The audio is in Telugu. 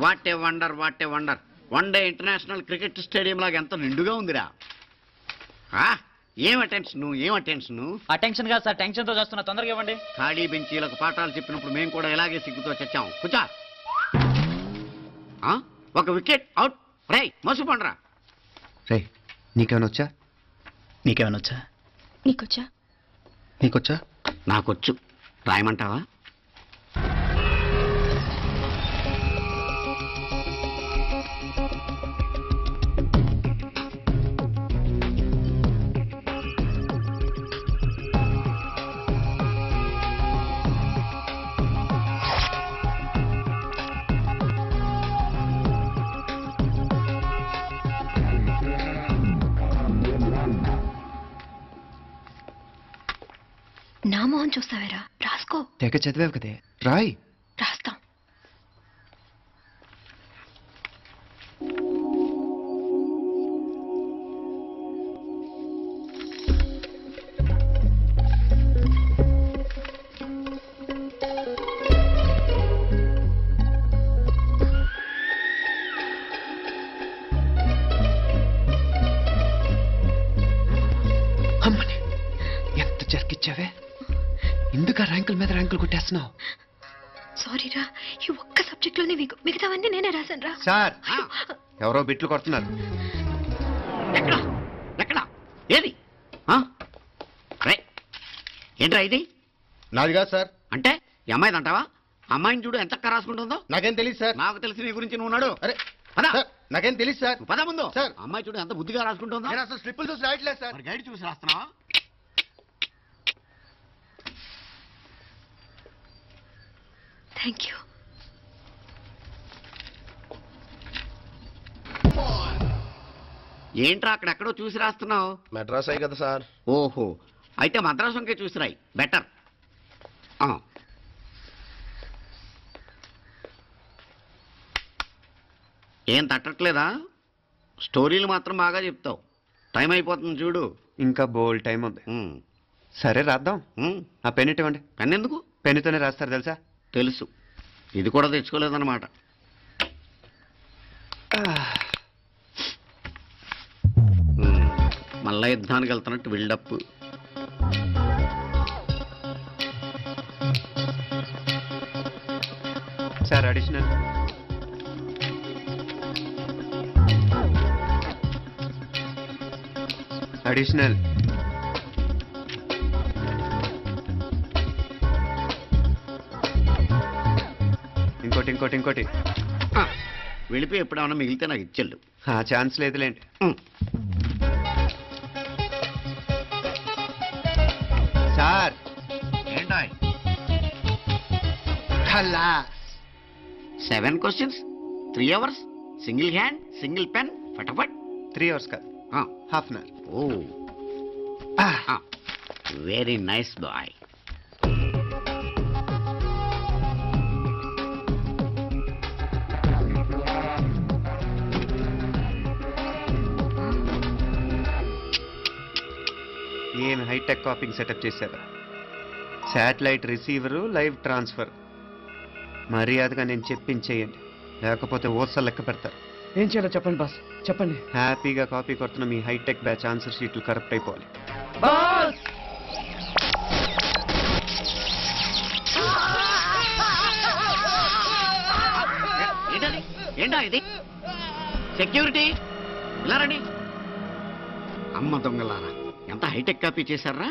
What a wonder, what a wonder. One day international cricket stadium లాగా ఎంత నిండుగా ఉందిరా. ఏం అటెన్షన్? అటెన్షన్ కాదు సార్, టెన్షన్ తో చేస్తున్నా, తొందరగా ఇవ్వండి. ఖాళీ బెంచీలకు పాఠాలు చెప్పినప్పుడు మేము కూడా ఇలాగే సిగ్గుతో చచ్చాం. కూర్చో. ఒక వికెట్ అవుట్. రే మసు పండ్రా. రే నీకేమైనా వచ్చా? నీకేమైనా వచ్చా? నీకొచ్చా? నాకొచ్చు. రాయమంటావా? నా మోహన్ చూస్తావేరా, రాసుకో. తెగ చదివావు కదే, రాయ్. రాస్తాం. అమ్మని ఎంత జరికిచ్చావే, ఎందుకు ర్యాంకుల మీద ర్యాంకులు కొట్టేస్తున్నావు? సారీరా, ఈ ఒక్క సబ్జెక్ట్ లోనే మిగతావన్నీ నేనే రాశాను రా. సార్ ఎవరో బిట్లు కొడుతున్నారు. ఎక్కడ ఏది? ఏంట్రా ఇది? నాది కాదు సార్. అంటే ఈ అమ్మాయిది అంటావా? అమ్మాయిని చూడు ఎంత రాసుకుంటుందో. నాకేం తెలియదు సార్. నాకు తెలిసి నీ గురించి నువ్వు ఉన్నాడు. అరే పద. సార్, నాకేం తెలియదు సార్. పద ముందు. సార్, అమ్మాయి చూడు ఎంత బుద్ధిగా రాసుకుంటుందో. నేను అసలు స్లిప్పులు చూసి రాయట్లేదు సార్. మరి గైడ్ చూసి రాస్తున్నావా? Thank you. ఏంట్రా అక్కడెక్కడో చూసి రాస్తున్నావు? మెడ్రాస్ అయ్యి కదా సార్. ఓహో, అయితే మద్రాసు వంకే చూసి రాయి, బెటర్. ఏం తట్టట్లేదా? స్టోరీలు మాత్రం బాగా చెప్తావు. టైం అయిపోతుంది చూడు. ఇంకా బోల్ టైం ఉంది. సరే రాద్దాం. ఆ పెన్ ఇవ్వండి. పెన్ ఎందుకు? పెన్నుతోనే రాస్తారు తెలుసా? తెలుసు. ఇది కూడా తెచ్చుకోలేదన్నమాట. మళ్ళా యుద్ధానికి వెళ్తున్నట్టు బిల్డప్. Sir additional. అడిషనల్. ఇంకోటి వెళ్ళిపోయి ఎప్పుడేమన్నా మిగిలితే నాకు ఇచ్చెళ్ళు. ఛాన్స్ లేదులేండి. సార్ ఏంటో 7 questions, 3 hours, single hand, single pen, ఫటాఫట్. 3 hours కాదు, half an hour. Oh very nice boy. ఏమి హైటెక్ కాపింగ్ సెటప్ చేశారా? Satellite receiver, live transfer. మర్యాదగా నేను చెప్పించేయండి, లేకపోతే ఓసలు లెక్క పెడతారు. ఏం చేయాలో చెప్పండి బాస్, చెప్పండి. హ్యాపీగా కాపీ కొడుతున్న మీ హైటెక్ బ్యాచ్ ఆన్సర్ షీట్లు కరెక్ట్ అయిపోవాలి. ఏంటా ఇది? సెక్యూరిటీ ఇలా రండి. అమ్మ దొంగలారా, ఎంత హైటెక్ కాపీ చేశారా?